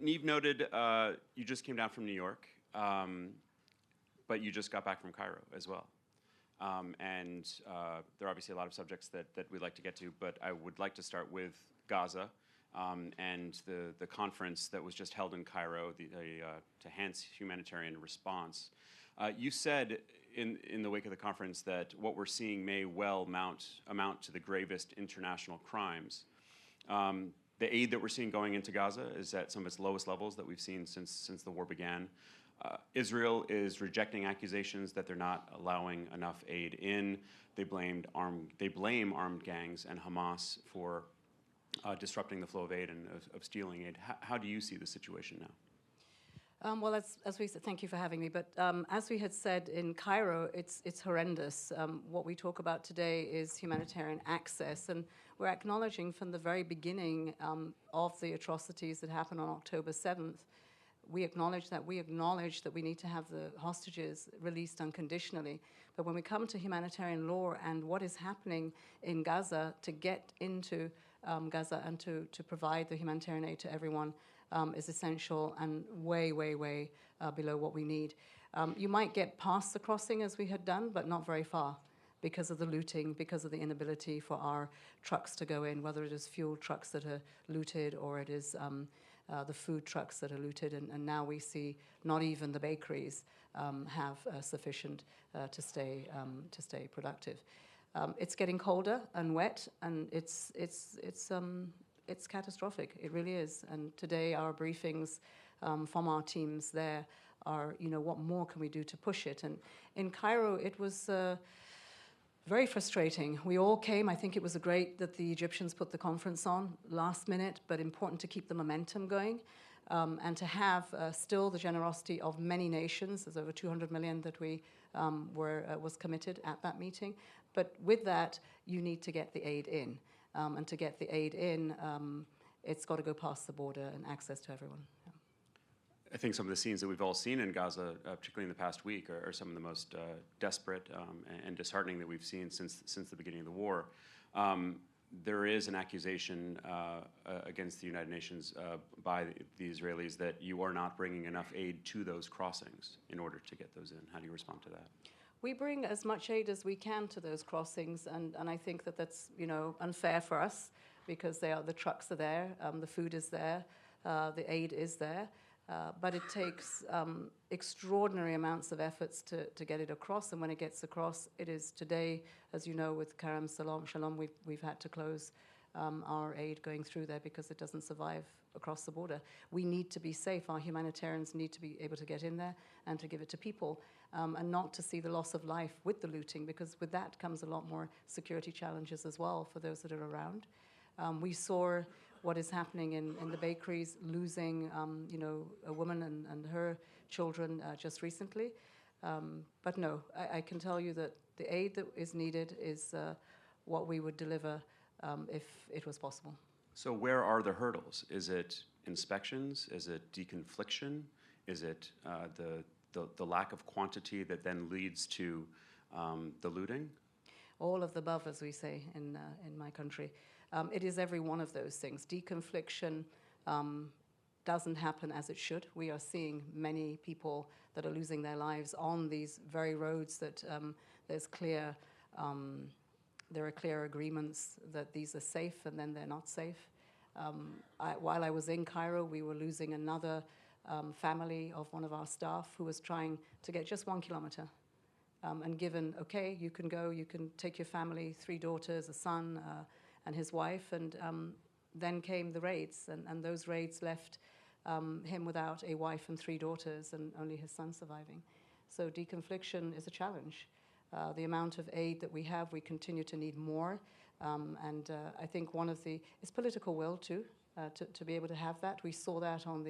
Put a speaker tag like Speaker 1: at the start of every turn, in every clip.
Speaker 1: Neve noted you just came down from New York, but you just got back from Cairo as well. And there are obviously a lot of subjects that we'd like to get to, but I would like to start with Gaza and the conference that was just held in Cairo to enhance humanitarian response. You said in the wake of the conference that what we're seeing may well amount to the gravest international crimes. The aid that we're seeing going into Gaza is at some of its lowest levels that we've seen since the war began. Israel is rejecting accusations that they're not allowing enough aid in. They blame armed gangs and Hamas for disrupting the flow of aid and of stealing aid. How do you see the situation now?
Speaker 2: Well, as we said, thank you for having me. But as we had said in Cairo, it's horrendous. What we talk about today is humanitarian access, and we're acknowledging from the very beginning of the atrocities that happened on October 7th. We acknowledge that we need to have the hostages released unconditionally. But when we come to humanitarian law and what is happening in Gaza, to get into Gaza and to provide the humanitarian aid to everyone is essential and way below what we need. You might get past the crossing as we had done, but not very far because of the looting, because of the inability for our trucks to go in, whether it is fuel trucks that are looted or it is the food trucks that are looted. And now we see not even the bakeries have sufficient to stay productive. It's getting colder and wet, and it's catastrophic. It really is. And today our briefings from our teams there are, what more can we do to push it? And in Cairo, it was very frustrating. We all came. I think it was great that the Egyptians put the conference on last minute, but important to keep the momentum going and to have still the generosity of many nations. There's over 200 million that was committed at that meeting. But with that, you need to get the aid in. And to get the aid in, it's got to go past the border and access to everyone. Yeah.
Speaker 1: I think some of the scenes that we've all seen in Gaza, particularly in the past week, are some of the most desperate and disheartening that we've seen since the beginning of the war. There is an accusation against the United Nations by the Israelis that you are not bringing enough aid to those crossings in order to get those in. How do you respond to that?
Speaker 2: We bring as much aid as we can to those crossings, and I think that's unfair for us because the trucks are there, the food is there, the aid is there, but it takes extraordinary amounts of efforts to get it across. And when it gets across, it is today, as you know, with Kerem Shalom, we've had to close our aid going through there because it doesn't survive across the border. We need to be safe. Our humanitarians need to be able to get in there and to give it to people and not to see the loss of life with the looting, because with that comes a lot more security challenges as well for those that are around. We saw what is happening in the bakeries, losing a woman and her children just recently. But no, I can tell you that the aid that is needed is what we would deliver if it was possible.
Speaker 1: So where are the hurdles? Is it inspections? Is it deconfliction? Is it the lack of quantity that then leads to the looting?
Speaker 2: All of the above, as we say in my country. It is every one of those things. Deconfliction doesn't happen as it should. We are seeing many people that are losing their lives on these very roads that there are clear agreements that these are safe and then they're not safe. While I was in Cairo, we were losing another family of one of our staff who was trying to get just 1 kilometer. And given, okay, you can go, you can take your family, 3 daughters, a son, and his wife, and then came the raids, and those raids left him without a wife and 3 daughters and only his son surviving. So deconfliction is a challenge. The amount of aid that we have, we continue to need more, and I think it's political will too, to be able to have that. We saw that on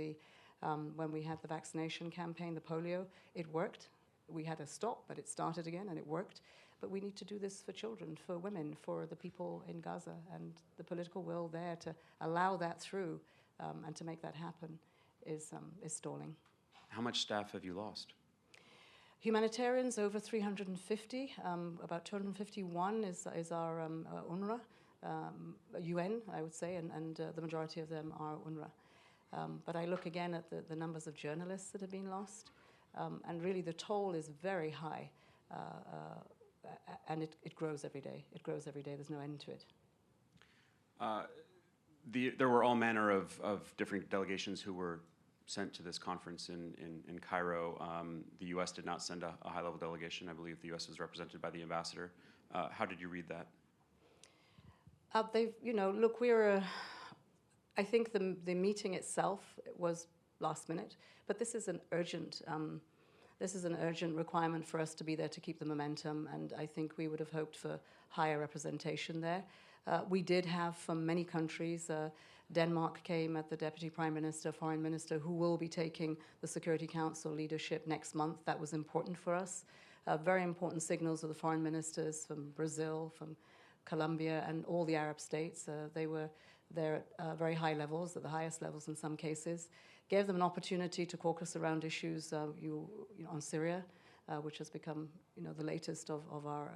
Speaker 2: when we had the vaccination campaign, the polio, it worked. We had a stop, but it started again and it worked. But we need to do this for children, for women, for the people in Gaza, and the political will there to allow that through and to make that happen is stalling.
Speaker 1: How much staff have you lost?
Speaker 2: Humanitarians, over 350, about 251 is our UNRWA, UN, I would say, and the majority of them are UNRWA. But I look again at the numbers of journalists that have been lost, and really the toll is very high, and it grows every day. It grows every day. There's no end to it.
Speaker 1: There were all manner of different delegations who were sent to this conference in Cairo. The U.S. did not send a high-level delegation. I believe the U.S. was represented by the ambassador. How did you read that?
Speaker 2: Look, I think the meeting itself was last minute, but this is an urgent requirement for us to be there to keep the momentum, and I think we would have hoped for higher representation there. We did have from many countries. Denmark came at the Deputy Prime Minister, Foreign Minister, who will be taking the Security Council leadership next month. That was important for us. Very important signals of the foreign ministers from Brazil, from Colombia, and all the Arab states. They were there at very high levels, at the highest levels in some cases. Gave them an opportunity to caucus around issues on Syria, which has become the latest of our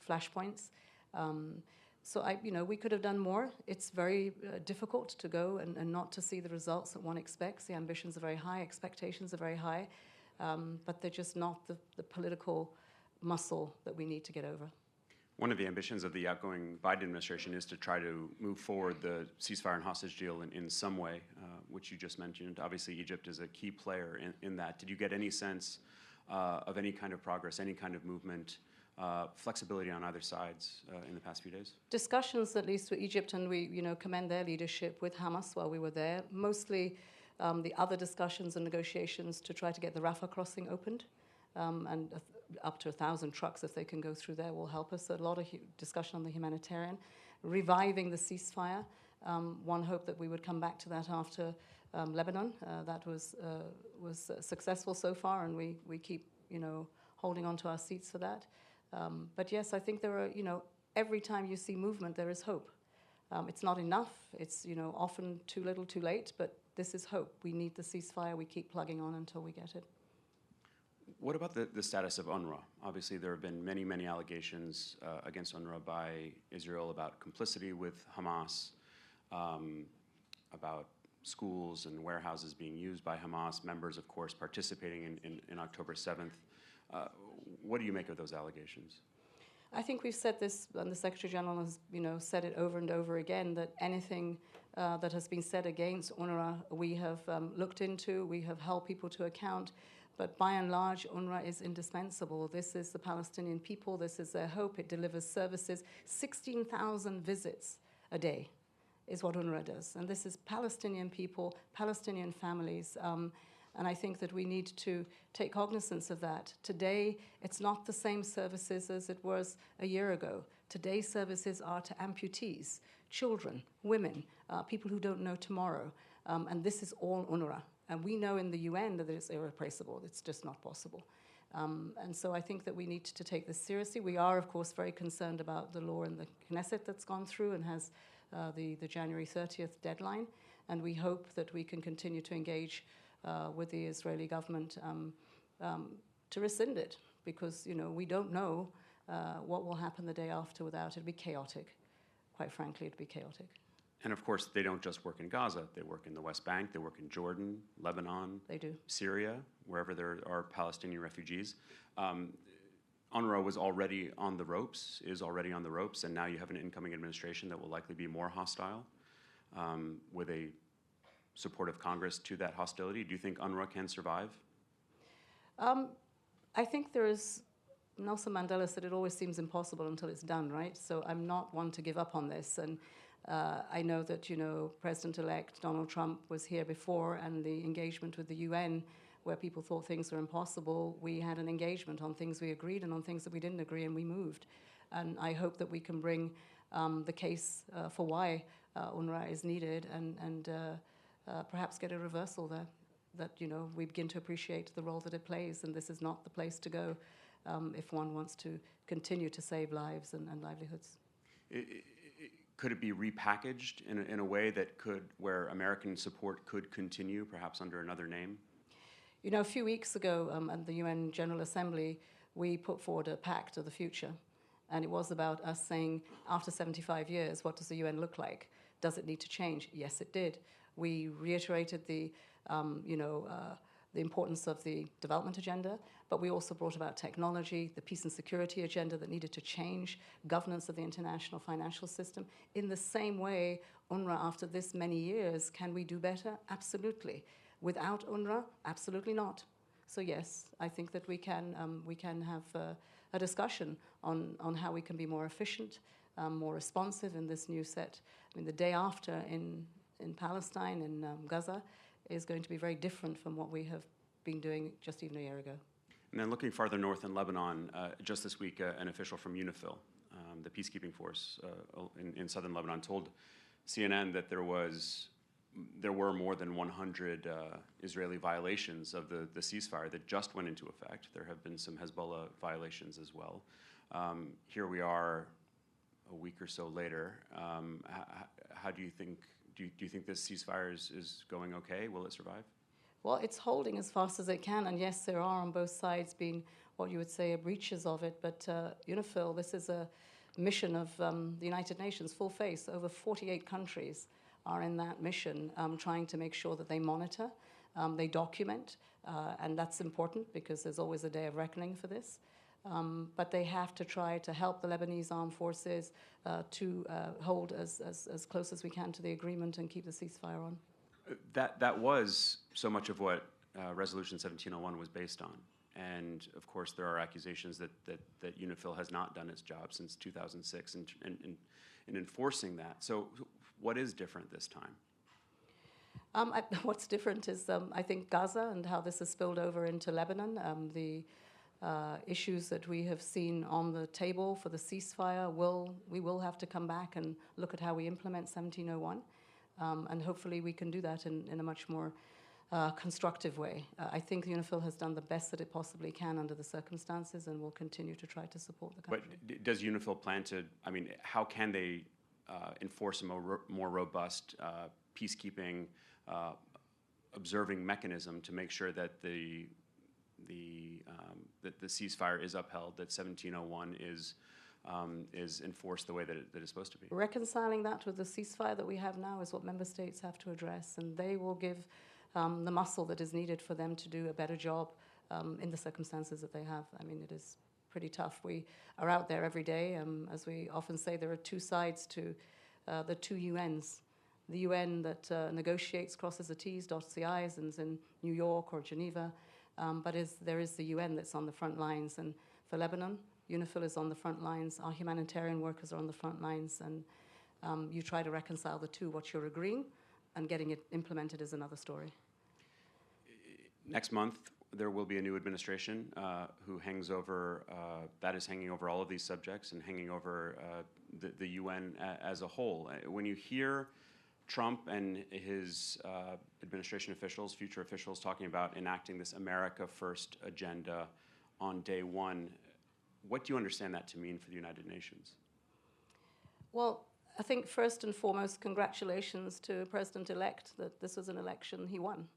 Speaker 2: flashpoints. So we could have done more. It's very difficult to go and not to see the results that one expects. The ambitions are very high, expectations are very high, but they're just not the political muscle that we need to get over.
Speaker 1: One of the ambitions of the outgoing Biden administration is to try to move forward the ceasefire and hostage deal in some way, which you just mentioned. Obviously, Egypt is a key player in that. Did you get any sense of any kind of progress, any kind of movement, flexibility on either sides in the past few days?
Speaker 2: Discussions, at least with Egypt, and we commend their leadership with Hamas while we were there. Mostly the other discussions and negotiations to try to get the Rafah crossing opened, and up to 1,000 trucks, if they can go through there, will help us. So a lot of discussion on the humanitarian. Reviving the ceasefire. One hope that we would come back to that after Lebanon. That was successful so far, and we keep holding on to our seats for that. But yes, I think there are, every time you see movement, there is hope. It's not enough. It's, often too little, too late, but this is hope. We need the ceasefire. We keep plugging on until we get it.
Speaker 1: What about the status of UNRWA? Obviously, there have been many, many allegations against UNRWA by Israel about complicity with Hamas, about schools and warehouses being used by Hamas, members, of course, participating in October 7th. What do you make of those allegations?
Speaker 2: I think we've said this, and the Secretary General has, said it over and over again, that anything that has been said against UNRWA, we have looked into, we have held people to account, but by and large, UNRWA is indispensable. This is the Palestinian people, this is their hope, it delivers services. 16,000 visits a day is what UNRWA does, and this is Palestinian people, Palestinian families, and I think that we need to take cognizance of that. Today, it's not the same services as it was a year ago. Today's services are to amputees, children, women, people who don't know tomorrow. And this is all UNRWA. And we know in the UN that it's irreplaceable. It's just not possible. And so I think that we need to take this seriously. We are, of course, very concerned about the law in the Knesset that's gone through and has the January 30th deadline. And we hope that we can continue to engage with the Israeli government to rescind it, because we don't know what will happen the day after without it. It'd be chaotic. Quite frankly, it'd be chaotic.
Speaker 1: And of course, they don't just work in Gaza. They work in the West Bank. They work in Jordan, Lebanon,
Speaker 2: they do.
Speaker 1: Syria, wherever there are Palestinian refugees. UNRWA was already on the ropes, is already on the ropes, and now you have an incoming administration that will likely be more hostile with a support of Congress to that hostility. Do you think UNRWA can survive?
Speaker 2: I think there is, Nelson Mandela said it always seems impossible until it's done, right? So I'm not one to give up on this. And I know that, President-elect Donald Trump was here before, and the engagement with the UN, where people thought things were impossible, we had an engagement on things we agreed and on things that we didn't agree, and we moved. And I hope that we can bring the case for why UNRWA is needed and perhaps get a reversal there, that we begin to appreciate the role that it plays, and this is not the place to go if one wants to continue to save lives and livelihoods.
Speaker 1: Could it be repackaged in a way that where American support could continue, perhaps under another name?
Speaker 2: A few weeks ago at the UN General Assembly, we put forward a pact of the future, and it was about us saying, after 75 years, what does the UN look like? Does it need to change? Yes, it did. We reiterated the importance of the development agenda, but we also brought about technology, the peace and security agenda that needed to change, governance of the international financial system. In the same way, UNRWA, after this many years, can we do better? Absolutely. Without UNRWA, absolutely not. So yes, I think that we can have a discussion on how we can be more efficient, more responsive in this new set. I mean, the day after in Palestine, in Gaza, is going to be very different from what we have been doing just even a year ago.
Speaker 1: And then looking farther north in Lebanon, just this week, an official from UNIFIL, the peacekeeping force in southern Lebanon, told CNN that there were more than 100 Israeli violations of the ceasefire that just went into effect. There have been some Hezbollah violations as well. Here we are a week or so later. How do you think, do you think this ceasefire is going okay? Will it survive?
Speaker 2: Well, it's holding as fast as it can, and yes, there are on both sides been what you would say breaches of it, but UNIFIL, this is a mission of the United Nations, full face. Over 48 countries are in that mission, trying to make sure that they monitor, they document, and that's important because there's always a day of reckoning for this. But they have to try to help the Lebanese armed forces to hold as close as we can to the agreement and keep the ceasefire on.
Speaker 1: That was so much of what Resolution 1701 was based on. And of course, there are accusations that UNIFIL has not done its job since 2006 in enforcing that. So what is different this time?
Speaker 2: What's different is, I think, Gaza and how this has spilled over into Lebanon. The issues that we have seen on the table for the ceasefire, we will have to come back and look at how we implement 1701. And hopefully we can do that in a much more constructive way. I think UNIFIL has done the best that it possibly can under the circumstances and will continue to try to support the country.
Speaker 1: But does UNIFIL plan to, I mean, how can they enforce a more robust peacekeeping observing mechanism to make sure that the ceasefire is upheld, that 1701 is enforced the way that it is supposed to be?
Speaker 2: Reconciling that with the ceasefire that we have now is what member states have to address, and they will give the muscle that is needed for them to do a better job in the circumstances that they have. I mean, it is pretty tough. We are out there every day. As we often say, there are two sides to the two UNs. The UN that negotiates, crosses the T's, dots the I's, and is in New York or Geneva. But there is the UN that's on the front lines. And for Lebanon, UNIFIL is on the front lines. Our humanitarian workers are on the front lines. And you try to reconcile the two. What you're agreeing and getting it implemented is another story.
Speaker 1: Next month, there will be a new administration who hangs over, that is hanging over all of these subjects and hanging over the UN as a whole. When you hear Trump and his administration officials, future officials, talking about enacting this America First agenda on day one, what do you understand that to mean for the United Nations?
Speaker 2: Well, I think first and foremost, congratulations to President-elect that this was an election he won.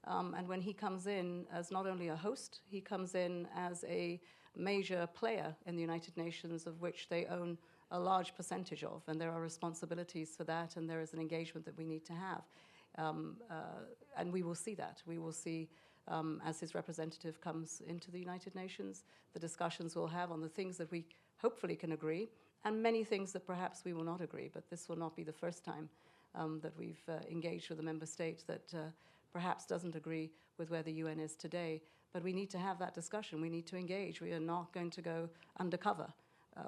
Speaker 2: And when he comes in as not only a host, he comes in as a major player in the United Nations, of which they own a large percentage of, and there are responsibilities for that, and there is an engagement that we need to have. And we will see that. We will see, as his representative comes into the United Nations, the discussions we'll have on the things that we hopefully can agree, and many things that perhaps we will not agree, but this will not be the first time that we've engaged with a member state that perhaps doesn't agree with where the UN is today. But we need to have that discussion. We need to engage. We are not going to go undercover.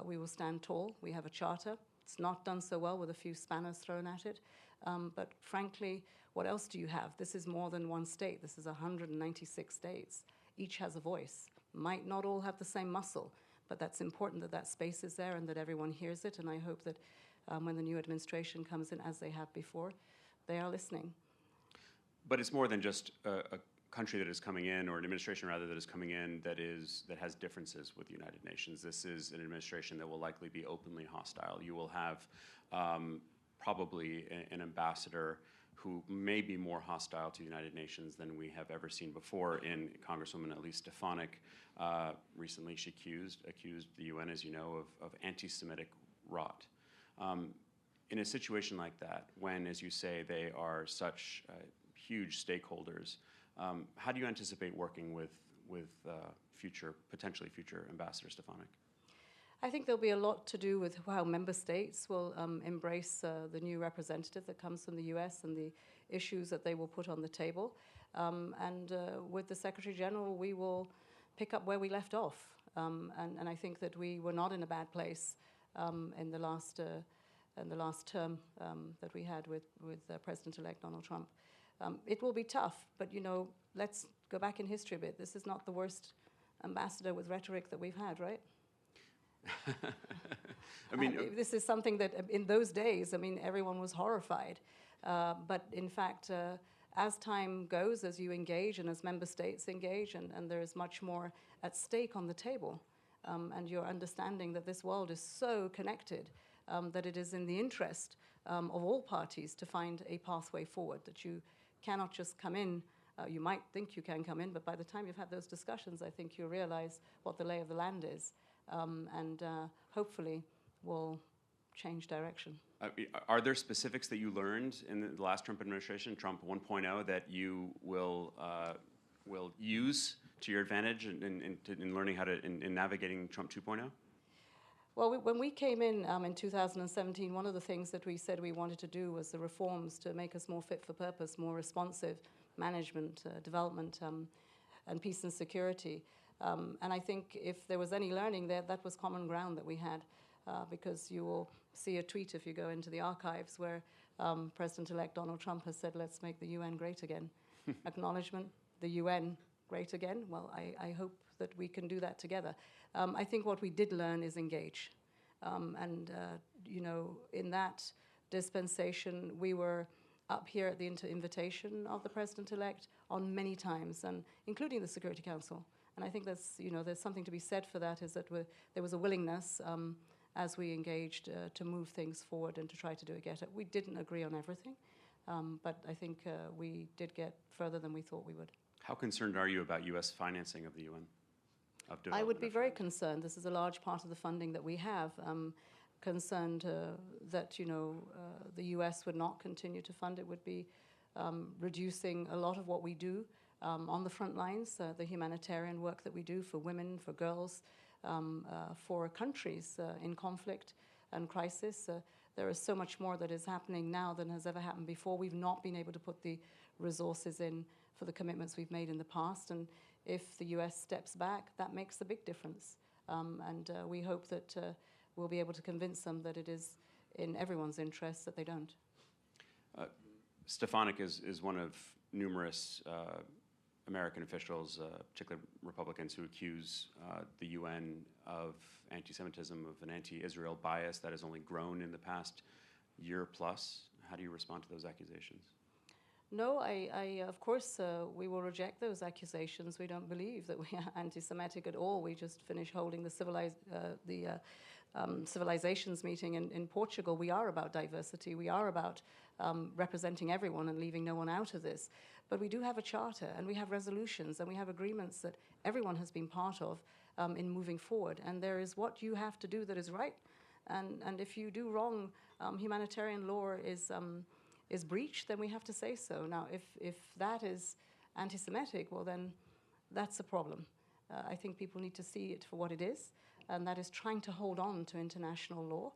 Speaker 2: We will stand tall. We have a charter. It's not done so well with a few spanners thrown at it. But frankly, what else do you have? This is more than one state. This is 196 states. Each has a voice. Might not all have the same muscle, but that's important that that space is there and that everyone hears it. And I hope that when the new administration comes in, as they have before, they are listening.
Speaker 1: But it's more than just a country that is coming in, or an administration rather that is coming in that has differences with the United Nations. This is an administration that will likely be openly hostile. You will have probably an ambassador who may be more hostile to the United Nations than we have ever seen before in Congresswoman Elise Stefanik. Recently, she accused the UN, as you know, of anti-Semitic rot. in a situation like that, when, as you say, they are such huge stakeholders, how do you anticipate working with potentially future Ambassador Stefanik?
Speaker 2: I think there'll be a lot to do with how member states will embrace the new representative that comes from the US and the issues that they will put on the table. And with the Secretary General, we will pick up where we left off. And I think that we were not in a bad place in the last term that we had with President-elect Donald Trump. It will be tough, but let's go back in history a bit. This is not the worst ambassador with rhetoric that we've had, right?
Speaker 1: I mean,
Speaker 2: this is something that in those days, everyone was horrified. But in fact, as time goes, as you engage and as member states engage, and there is much more at stake on the table, and you're understanding that this world is so connected that it is in the interest of all parties to find a pathway forward, that you cannot just come in. You might think you can come in, but by the time you've had those discussions, I think you realize what the lay of the land is. And hopefully will change direction.
Speaker 1: Are there specifics that you learned in the last Trump administration, Trump 1.0, that you will use to your advantage in learning how to in navigating Trump 2.0?
Speaker 2: Well, when we came in 2017, one of the things that we said we wanted to do was the reforms to make us more fit for purpose, more responsive management, development, and peace and security. And I think if there was any learning there, that was common ground that we had, because you will see a tweet if you go into the archives where President-elect Donald Trump has said, let's make the UN great again. Acknowledgement, the UN great again. Well, I hope that we can do that together. I think what we did learn is engage. In that dispensation, we were up here at the invitation of the President-elect on many times, and including the Security Council. And I think that's, there's something to be said for that, is that there was a willingness as we engaged to move things forward and to try to do it better. We didn't agree on everything, but I think we did get further than we thought we would.
Speaker 1: How concerned are you about U.S. financing of the UN?
Speaker 2: I would be very concerned. This is a large part of the funding that we have. Concerned that, the U.S. would not continue to fund it, would be reducing a lot of what we do. On the front lines, the humanitarian work that we do for women, for girls, for countries in conflict and crisis. There is so much more that is happening now than has ever happened before. We've not been able to put the resources in for the commitments we've made in the past. And if the US steps back, that makes a big difference. And we hope that we'll be able to convince them that it is in everyone's interest that they don't.
Speaker 1: Stefanik is one of numerous American officials, particularly Republicans, who accuse the UN of anti-Semitism, of an anti-Israel bias that has only grown in the past year plus. How do you respond to those accusations?
Speaker 2: No, of course, we will reject those accusations. We don't believe that we are anti-Semitic at all. We just finished holding the civilizations meeting in Portugal. We are about diversity. We are about representing everyone and leaving no one out of this. But we do have a charter, and we have resolutions, and we have agreements that everyone has been part of in moving forward. And there is what you have to do that is right. And if you do wrong, humanitarian law is breached, then we have to say so. Now, if that is anti-Semitic, well, then that's a problem. I think people need to see it for what it is, and that is trying to hold on to international law.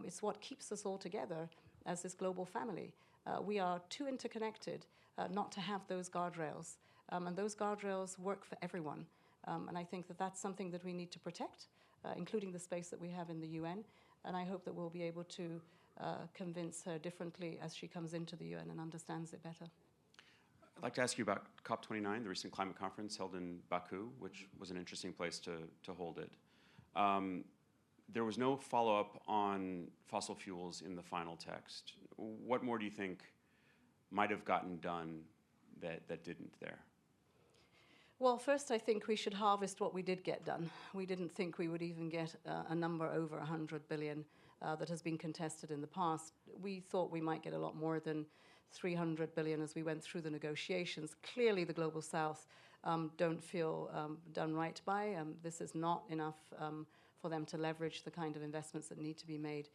Speaker 2: It's what keeps us all together as this global family. We are too interconnected not to have those guardrails, and those guardrails work for everyone. And I think that that's something that we need to protect, including the space that we have in the UN, and I hope that we'll be able to convince her differently as she comes into the UN and understands it better.
Speaker 1: I'd like to ask you about COP29, the recent climate conference held in Baku, which was an interesting place to hold it. There was no follow-up on fossil fuels in the final text. What more do you think might have gotten done that didn't there?
Speaker 2: Well, first, I think we should harvest what we did get done. We didn't think we would even get a number over 100 billion that has been contested in the past. We thought we might get a lot more than 300 billion as we went through the negotiations. Clearly, the Global South don't feel done right by. This is not enough for them to leverage the kind of investments that need to be made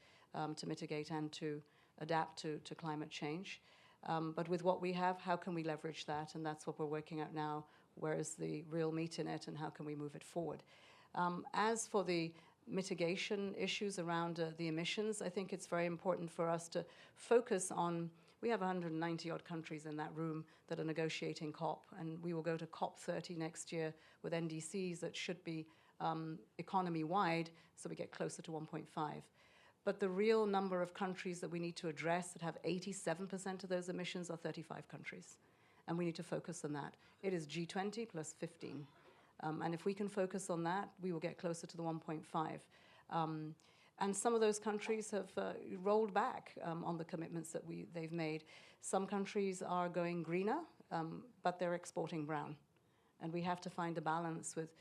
Speaker 2: to mitigate and to adapt to climate change. But with what we have, how can we leverage that? And that's what we're working out now. Where is the real meat in it, and how can we move it forward? As for the mitigation issues around the emissions, I think it's very important for us to focus on, we have 190 odd countries in that room that are negotiating COP, and we will go to COP 30 next year with NDCs that should be economy-wide, so we get closer to 1.5. But the real number of countries that we need to address that have 87% of those emissions are 35 countries. And we need to focus on that. It is G20 plus 15. And if we can focus on that, we will get closer to the 1.5. And some of those countries have rolled back on the commitments that they've made. Some countries are going greener, but they're exporting brown. And we have to find a balance with,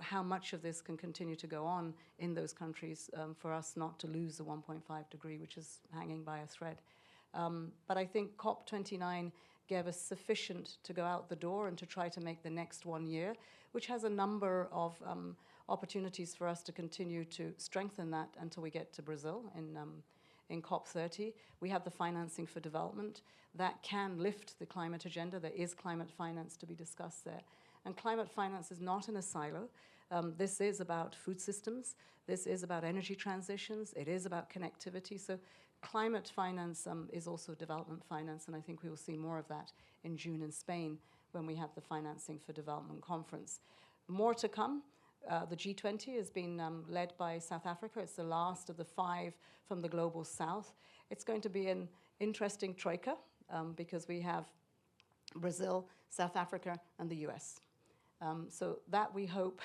Speaker 2: how much of this can continue to go on in those countries for us not to lose the 1.5 degree, which is hanging by a thread. But I think COP29 gave us sufficient to go out the door and to try to make the next 1 year, which has a number of opportunities for us to continue to strengthen that until we get to Brazil in COP30. We have the financing for development that can lift the climate agenda. There is climate finance to be discussed there. And climate finance is not in a silo. This is about food systems. This is about energy transitions. It is about connectivity. So climate finance is also development finance, and I think we will see more of that in June in Spain when we have the Financing for Development conference. More to come. The G20 has been led by South Africa. It's the last of the 5 from the Global South. It's going to be an interesting troika because we have Brazil, South Africa, and the US. So that we hope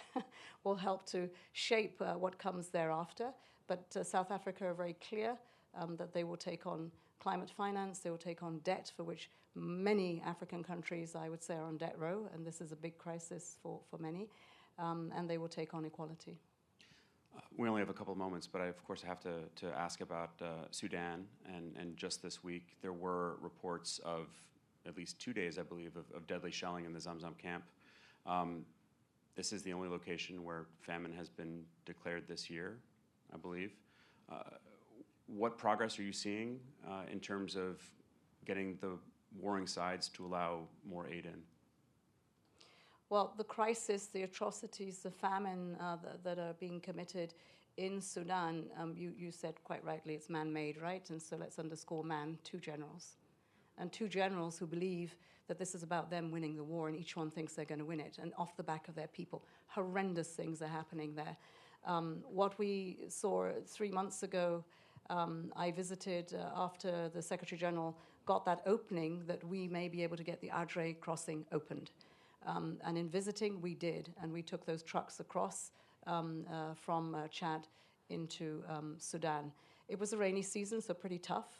Speaker 2: will help to shape what comes thereafter. But South Africa are very clear that they will take on climate finance, they will take on debt, for which many African countries, I would say, are on debt row, and this is a big crisis for many, and they will take on equality.
Speaker 1: We only have a couple of moments, but I, of course, have to ask about Sudan, and just this week there were reports of at least 2 days, I believe, of deadly shelling in the Zamzam camp. This is the only location where famine has been declared this year, I believe. What progress are you seeing in terms of getting the warring sides to allow more aid in?
Speaker 2: Well, the crisis, the atrocities, the famine that are being committed in Sudan, you said quite rightly, it's man-made, right? And so let's underscore man, 2 generals. And 2 generals who believe that this is about them winning the war, and each one thinks they're going to win it, and off the back of their people. Horrendous things are happening there. What we saw 3 months ago, I visited after the Secretary General got that opening that we may be able to get the Adre crossing opened. And in visiting, we did, and we took those trucks across from Chad into Sudan. It was a rainy season, so pretty tough.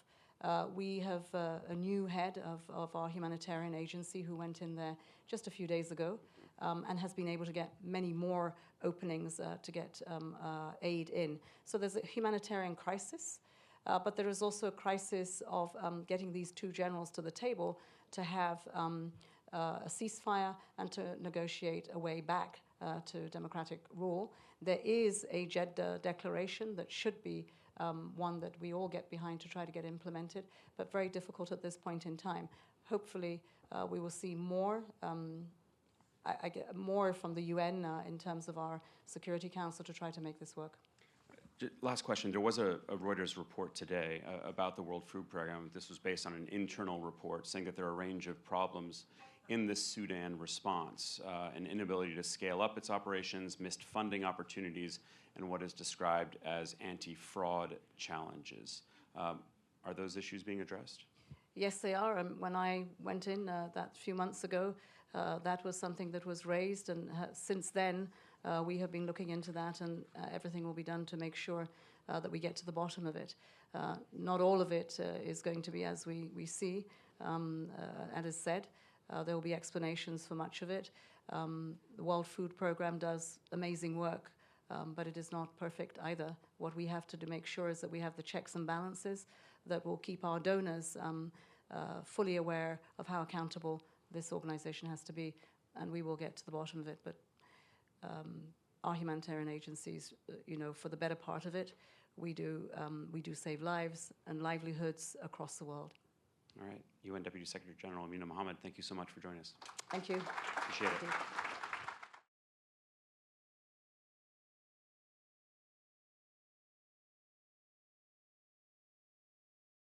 Speaker 2: We have a new head of our humanitarian agency who went in there just a few days ago and has been able to get many more openings to get aid in. So there's a humanitarian crisis, but there is also a crisis of getting these 2 generals to the table to have a ceasefire and to negotiate a way back to democratic rule. There is a Jeddah declaration that should be one that we all get behind to try to get implemented, but very difficult at this point in time. Hopefully, we will see more. I get more from the UN in terms of our Security Council to try to make this work.
Speaker 1: Last question. There was a Reuters report today about the World Food Program. This was based on an internal report saying that there are a range of problems in the Sudan response, an inability to scale up its operations, missed funding opportunities, and what is described as anti-fraud challenges. Are those issues being addressed?
Speaker 2: Yes, they are. When I went in that few months ago, that was something that was raised, and since then we have been looking into that, and everything will be done to make sure that we get to the bottom of it. Not all of it is going to be as we see, and as said. There will be explanations for much of it. The World Food Program does amazing work, but it is not perfect either. What we have to make sure is that we have the checks and balances that will keep our donors fully aware of how accountable this organization has to be, and we will get to the bottom of it. But our humanitarian agencies, for the better part of it, we do save lives and livelihoods across the world.
Speaker 1: All right. UN Deputy Secretary General Amina Mohammed, thank you so much for joining us.
Speaker 2: Thank you.
Speaker 1: Appreciate it.
Speaker 2: Thank you.